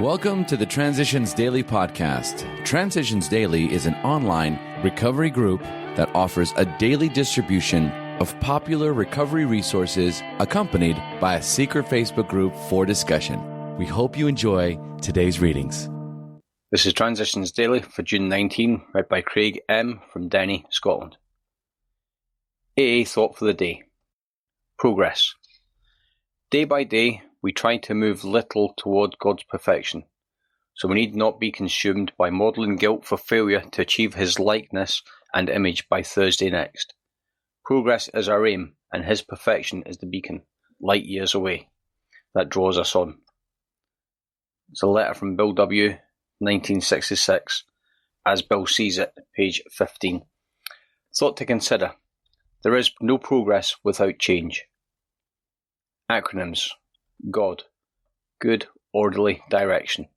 Welcome to the Transitions Daily podcast. Transitions Daily is an online recovery group that offers a daily distribution of popular recovery resources accompanied by a secret Facebook group for discussion. We hope you enjoy today's readings. This is Transitions Daily for June 19, read by Craig M. from Denny, Scotland. AA Thought for the Day. Progress. Day by day, we try to move little toward God's perfection, so we need not be consumed by maudlin guilt for failure to achieve His likeness and image by Thursday next. Progress is our aim, and His perfection is the beacon, light years away, that draws us on. It's a letter from Bill W., 1966, as Bill sees it, page 15. Thought to consider. There is no progress without change. Acronyms. God. Good, orderly direction.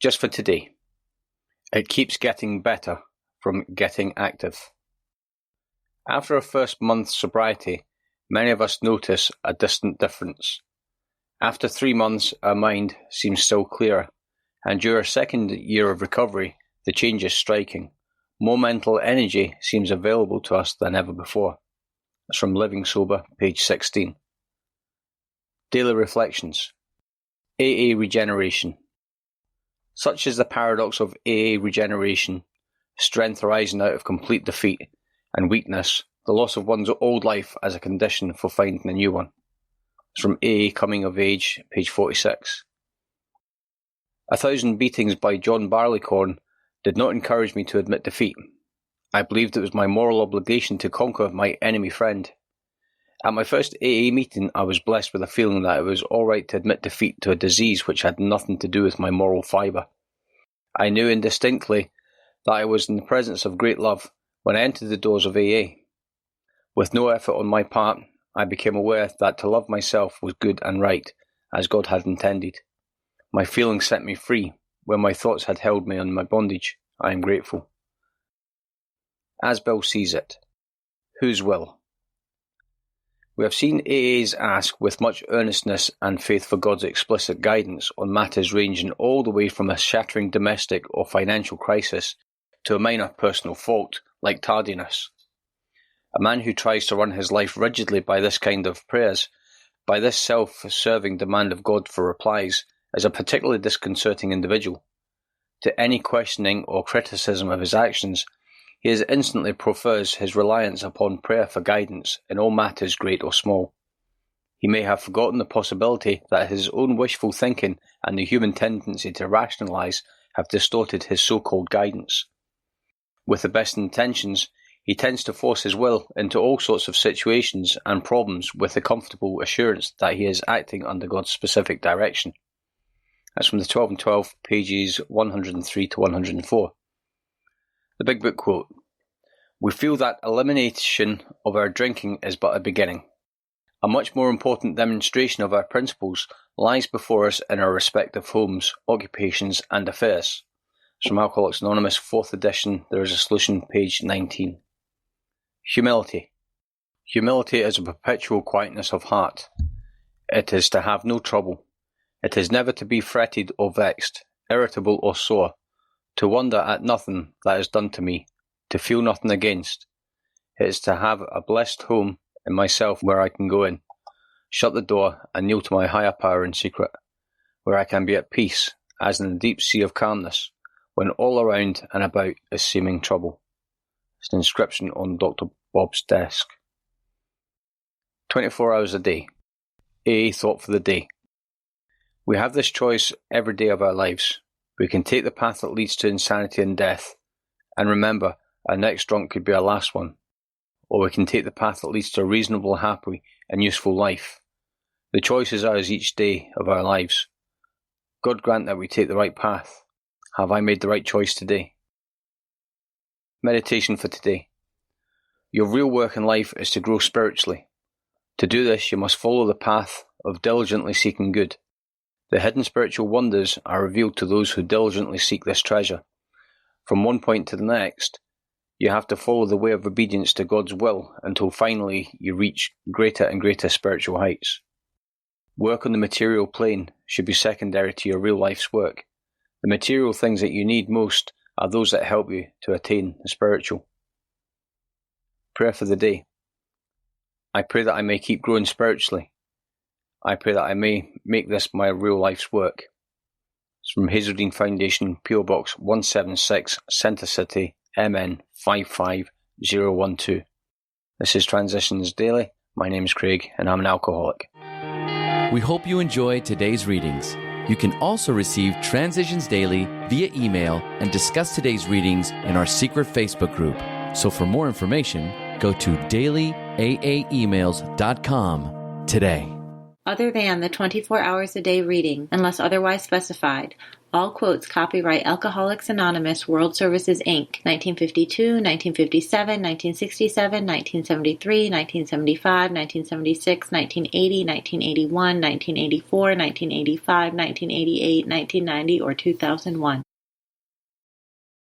Just for today. It keeps getting better from getting active. After our first month's sobriety, many of us notice a distant difference. After 3 months, our mind seems still clearer, and during our second year of recovery, the change is striking. More mental energy seems available to us than ever before. That's from Living Sober, page 16. Daily Reflections. AA Regeneration. Such is the paradox of AA regeneration, strength arising out of complete defeat, and weakness, the loss of one's old life as a condition for finding a new one. It's from AA Coming of Age, page 46. 1,000 Beatings by John Barleycorn did not encourage me to admit defeat. I believed it was my moral obligation to conquer my enemy friend. At my first AA meeting, I was blessed with a feeling that it was all right to admit defeat to a disease which had nothing to do with my moral fibre. I knew indistinctly that I was in the presence of great love when I entered the doors of AA. With no effort on my part, I became aware that to love myself was good and right, as God had intended. My feelings set me free, where my thoughts had held me in my bondage. I am grateful. As Bill sees it. Whose will? We have seen AAs ask with much earnestness and faith for God's explicit guidance on matters ranging all the way from a shattering domestic or financial crisis to a minor personal fault, like tardiness. A man who tries to run his life rigidly by this kind of prayers, by this self-serving demand of God for replies, is a particularly disconcerting individual. To any questioning or criticism of his actions, he instantly prefers his reliance upon prayer for guidance in all matters great or small. He may have forgotten the possibility that his own wishful thinking and the human tendency to rationalize have distorted his so-called guidance. With the best intentions, he tends to force his will into all sorts of situations and problems with the comfortable assurance that he is acting under God's specific direction. That's from the 12 and 12, pages 103 to 104. The Big Book quote. We feel that elimination of our drinking is but a beginning. A much more important demonstration of our principles lies before us in our respective homes, occupations and affairs. It's from Alcoholics Anonymous, 4th edition, There is a Solution, page 19. Humility. Humility is a perpetual quietness of heart. It is to have no trouble. It is never to be fretted or vexed, irritable or sore, to wonder at nothing that is done to me, to feel nothing against. It is to have a blessed home in myself where I can go in, shut the door and kneel to my higher power in secret, where I can be at peace, as in a deep sea of calmness, when all around and about is seeming trouble. It's an inscription on Dr. Bob's desk. 24 hours a day. AA Thought for the Day. We have this choice every day of our lives. We can take the path that leads to insanity and death, and remember, our next drunk could be our last one. Or we can take the path that leads to a reasonable, happy, and useful life. The choice is ours each day of our lives. God grant that we take the right path. Have I made the right choice today? Meditation for today. Your real work in life is to grow spiritually. To do this, you must follow the path of diligently seeking good. The hidden spiritual wonders are revealed to those who diligently seek this treasure. From one point to the next, you have to follow the way of obedience to God's will until finally you reach greater and greater spiritual heights. Work on the material plane should be secondary to your real life's work. The material things that you need most are those that help you to attain the spiritual. Prayer for the day. I pray that I may keep growing spiritually. I pray that I may make this my real life's work. It's from Hazeldean Foundation, PO Box 176, Centre City, MN 55012. This is Transitions Daily. My name is Craig, and I'm an alcoholic. We hope you enjoyed today's readings. You can also receive Transitions Daily via email and discuss today's readings in our secret Facebook group. So for more information, go to dailyaaemails.com today. Other than the 24 hours a day reading, unless otherwise specified, all quotes copyright Alcoholics Anonymous World Services, Inc., 1952, 1957, 1967, 1973, 1975, 1976, 1980, 1981, 1984, 1985, 1988, 1990, or 2001.